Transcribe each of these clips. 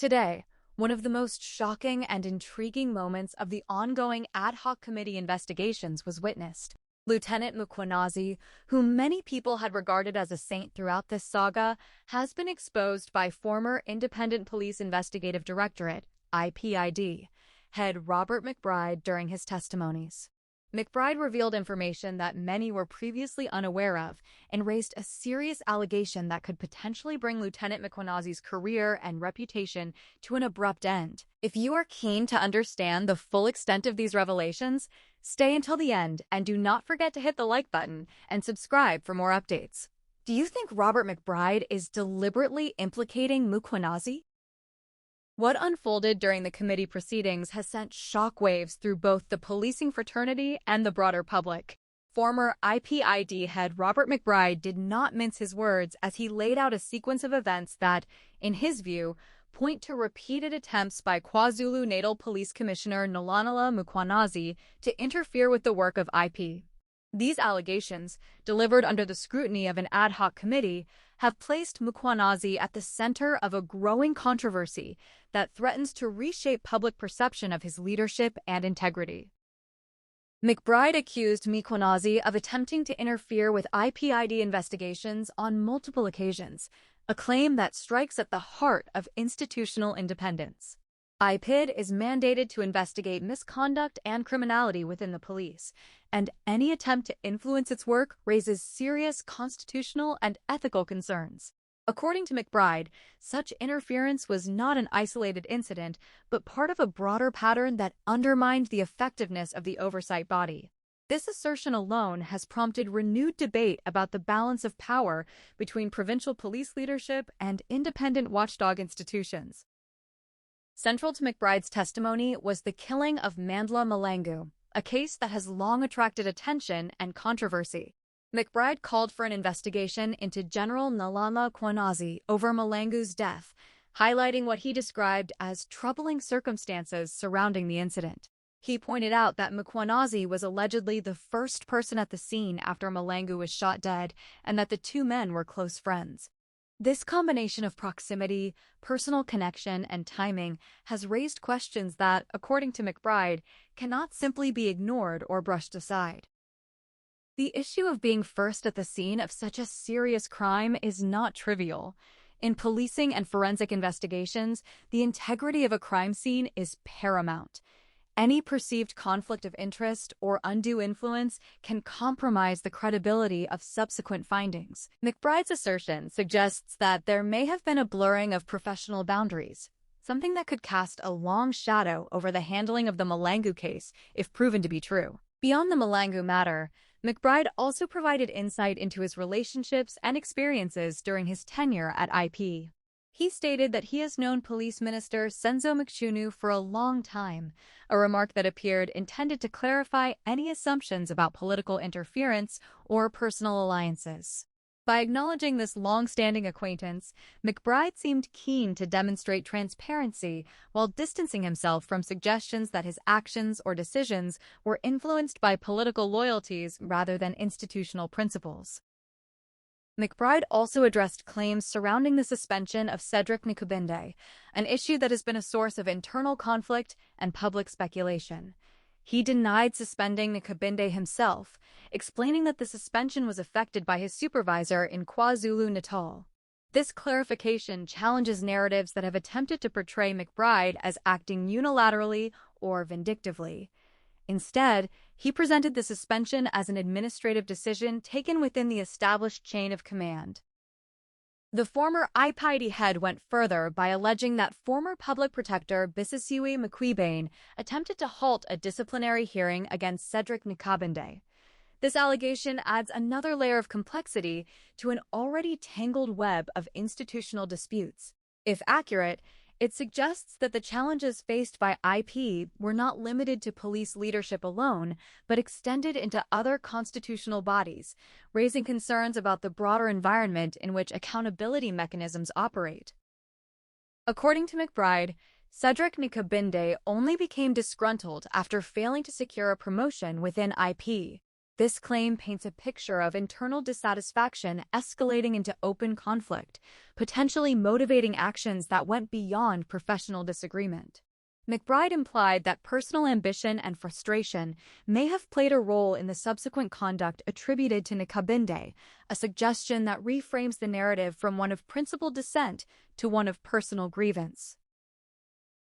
Today, one of the most shocking and intriguing moments of the ongoing Ad Hoc Committee investigations was witnessed. Lieutenant Mkhwanazi, whom many people had regarded as a saint throughout this saga, has been exposed by former Independent Police Investigative Directorate, IPID, head Robert McBride during his testimonies. McBride revealed information that many were previously unaware of and raised a serious allegation that could potentially bring Lieutenant Mkhwanazi's career and reputation to an abrupt end. If you are keen to understand the full extent of these revelations, stay until the end and do not forget to hit the like button and subscribe for more updates. Do you think Robert McBride is deliberately implicating Mkhwanazi? What unfolded during the committee proceedings has sent shockwaves through both the policing fraternity and the broader public. Former IPID head Robert McBride did not mince his words as he laid out a sequence of events that, in his view, point to repeated attempts by KwaZulu-Natal Police Commissioner Nhlanhla Mkhwanazi to interfere with the work of IP. These allegations, delivered under the scrutiny of an ad hoc committee, have placed Mkhwanazi at the center of a growing controversy that threatens to reshape public perception of his leadership and integrity. McBride accused Mkhwanazi of attempting to interfere with IPID investigations on multiple occasions, a claim that strikes at the heart of institutional independence. IPID is mandated to investigate misconduct and criminality within the police, and any attempt to influence its work raises serious constitutional and ethical concerns. According to McBride, such interference was not an isolated incident, but part of a broader pattern that undermined the effectiveness of the oversight body. This assertion alone has prompted renewed debate about the balance of power between provincial police leadership and independent watchdog institutions. Central to McBride's testimony was the killing of Mandla Mahlangu, a case that has long attracted attention and controversy. McBride called for an investigation into General Nhlanhla Mkhwanazi over Malangu's death, highlighting what he described as troubling circumstances surrounding the incident. He pointed out that Mkhwanazi was allegedly the first person at the scene after Malangu was shot dead and that the two men were close friends. This combination of proximity, personal connection, and timing has raised questions that, according to McBride, cannot simply be ignored or brushed aside. The issue of being first at the scene of such a serious crime is not trivial. In policing and forensic investigations, the integrity of a crime scene is paramount. Any perceived conflict of interest or undue influence can compromise the credibility of subsequent findings. McBride's assertion suggests that there may have been a blurring of professional boundaries, something that could cast a long shadow over the handling of the Malangu case if proven to be true. Beyond the Malangu matter, McBride also provided insight into his relationships and experiences during his tenure at IP. He stated that he has known Police Minister Senzo Mchunu for a long time, a remark that appeared intended to clarify any assumptions about political interference or personal alliances. By acknowledging this long-standing acquaintance, McBride seemed keen to demonstrate transparency while distancing himself from suggestions that his actions or decisions were influenced by political loyalties rather than institutional principles. McBride also addressed claims surrounding the suspension of Cedric Nikabende, an issue that has been a source of internal conflict and public speculation. He denied suspending Nikabende himself, explaining that the suspension was affected by his supervisor in KwaZulu-Natal. This clarification challenges narratives that have attempted to portray McBride as acting unilaterally or vindictively. Instead, he presented the suspension as an administrative decision taken within the established chain of command. The former IPID head went further by alleging that former public protector Bisisiwe Mkhwanazi attempted to halt a disciplinary hearing against Cedric Nikabende. This allegation adds another layer of complexity to an already tangled web of institutional disputes. If accurate, it suggests that the challenges faced by IP were not limited to police leadership alone, but extended into other constitutional bodies, raising concerns about the broader environment in which accountability mechanisms operate. According to McBride, Cedric Nikabende only became disgruntled after failing to secure a promotion within IP. This claim paints a picture of internal dissatisfaction escalating into open conflict, potentially motivating actions that went beyond professional disagreement. McBride implied that personal ambition and frustration may have played a role in the subsequent conduct attributed to Nikabende, a suggestion that reframes the narrative from one of principled dissent to one of personal grievance.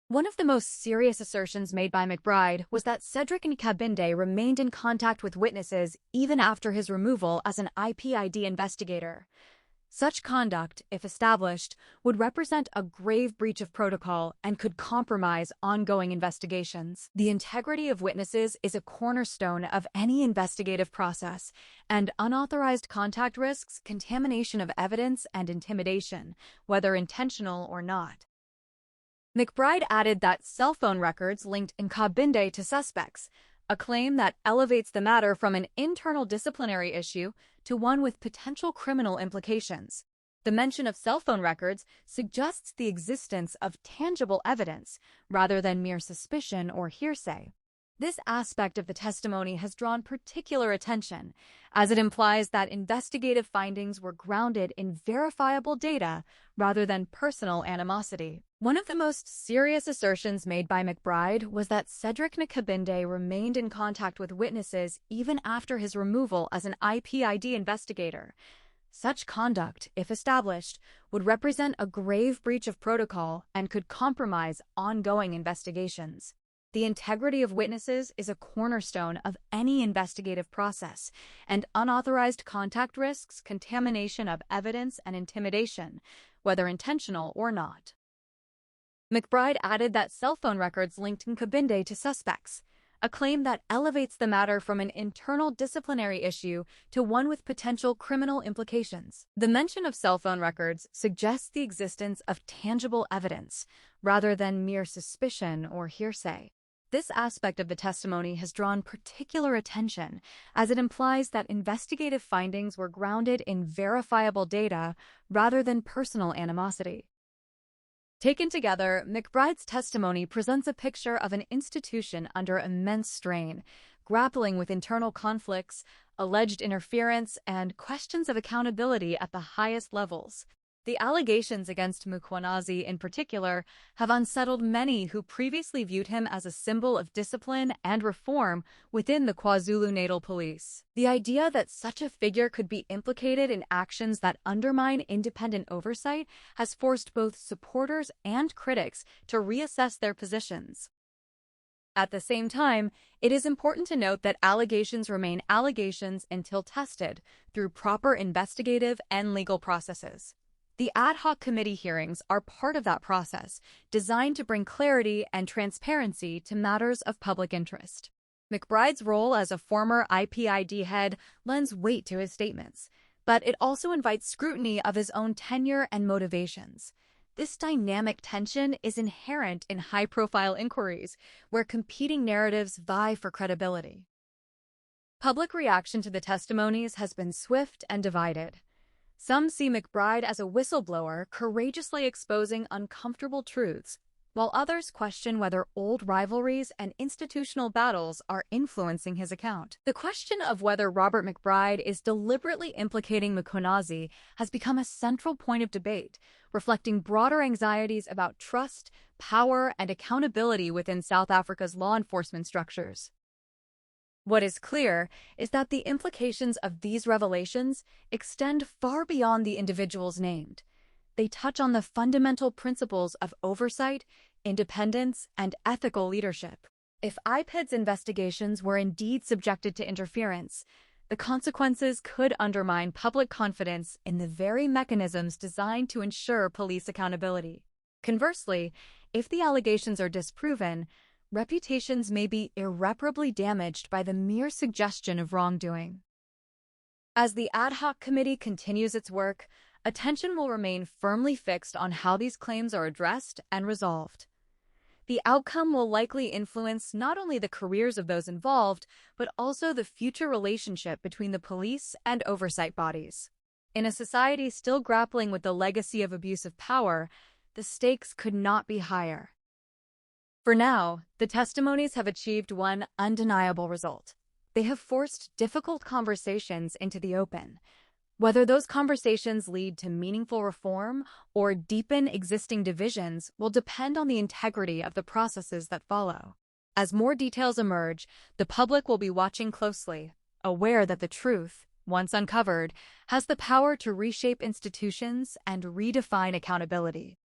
One of the most serious assertions made by McBride was that Cedric Nikabende remained in contact with witnesses even after his removal as an IPID investigator. Such conduct, if established, would represent a grave breach of protocol and could compromise ongoing investigations. The integrity of witnesses is a cornerstone of any investigative process, and unauthorized contact risks contamination of evidence and intimidation, whether intentional or not. McBride added that cell phone records linked Nkabinde to suspects, a claim that elevates the matter from an internal disciplinary issue to one with potential criminal implications. The mention of cell phone records suggests the existence of tangible evidence rather than mere suspicion or hearsay. This aspect of the testimony has drawn particular attention, as it implies that investigative findings were grounded in verifiable data rather than personal animosity. One of the most serious assertions made by McBride was that Cedric Nikabende remained in contact with witnesses even after his removal as an IPID investigator. Such conduct, if established, would represent a grave breach of protocol and could compromise ongoing investigations. The integrity of witnesses is a cornerstone of any investigative process, and unauthorized contact risks contamination of evidence and intimidation, whether intentional or not. McBride added that cell phone records linked Nkabinde to suspects, a claim that elevates the matter from an internal disciplinary issue to one with potential criminal implications. The mention of cell phone records suggests the existence of tangible evidence, rather than mere suspicion or hearsay. This aspect of the testimony has drawn particular attention, as it implies that investigative findings were grounded in verifiable data rather than personal animosity. Taken together, McBride's testimony presents a picture of an institution under immense strain, grappling with internal conflicts, alleged interference, and questions of accountability at the highest levels. The allegations against Mkhwanazi in particular have unsettled many who previously viewed him as a symbol of discipline and reform within the KwaZulu-Natal police. The idea that such a figure could be implicated in actions that undermine independent oversight has forced both supporters and critics to reassess their positions. At the same time, it is important to note that allegations remain allegations until tested through proper investigative and legal processes. The Ad Hoc Committee hearings are part of that process, designed to bring clarity and transparency to matters of public interest. McBride's role as a former IPID head lends weight to his statements, but it also invites scrutiny of his own tenure and motivations. This dynamic tension is inherent in high-profile inquiries, where competing narratives vie for credibility. Public reaction to the testimonies has been swift and divided. Some see McBride as a whistleblower courageously exposing uncomfortable truths, while others question whether old rivalries and institutional battles are influencing his account. The question of whether Robert McBride is deliberately implicating Mkhwanazi has become a central point of debate, reflecting broader anxieties about trust, power, and accountability within South Africa's law enforcement structures. What is clear is that the implications of these revelations extend far beyond the individuals named. They touch on the fundamental principles of oversight, independence, and ethical leadership. If IPID's investigations were indeed subjected to interference, the consequences could undermine public confidence in the very mechanisms designed to ensure police accountability. Conversely, if the allegations are disproven, reputations may be irreparably damaged by the mere suggestion of wrongdoing. As the Ad Hoc Committee continues its work, attention will remain firmly fixed on how these claims are addressed and resolved. The outcome will likely influence not only the careers of those involved, but also the future relationship between the police and oversight bodies. In a society still grappling with the legacy of abuse of power, the stakes could not be higher. For now, the testimonies have achieved one undeniable result. They have forced difficult conversations into the open. Whether those conversations lead to meaningful reform or deepen existing divisions will depend on the integrity of the processes that follow. As more details emerge, the public will be watching closely, aware that the truth, once uncovered, has the power to reshape institutions and redefine accountability.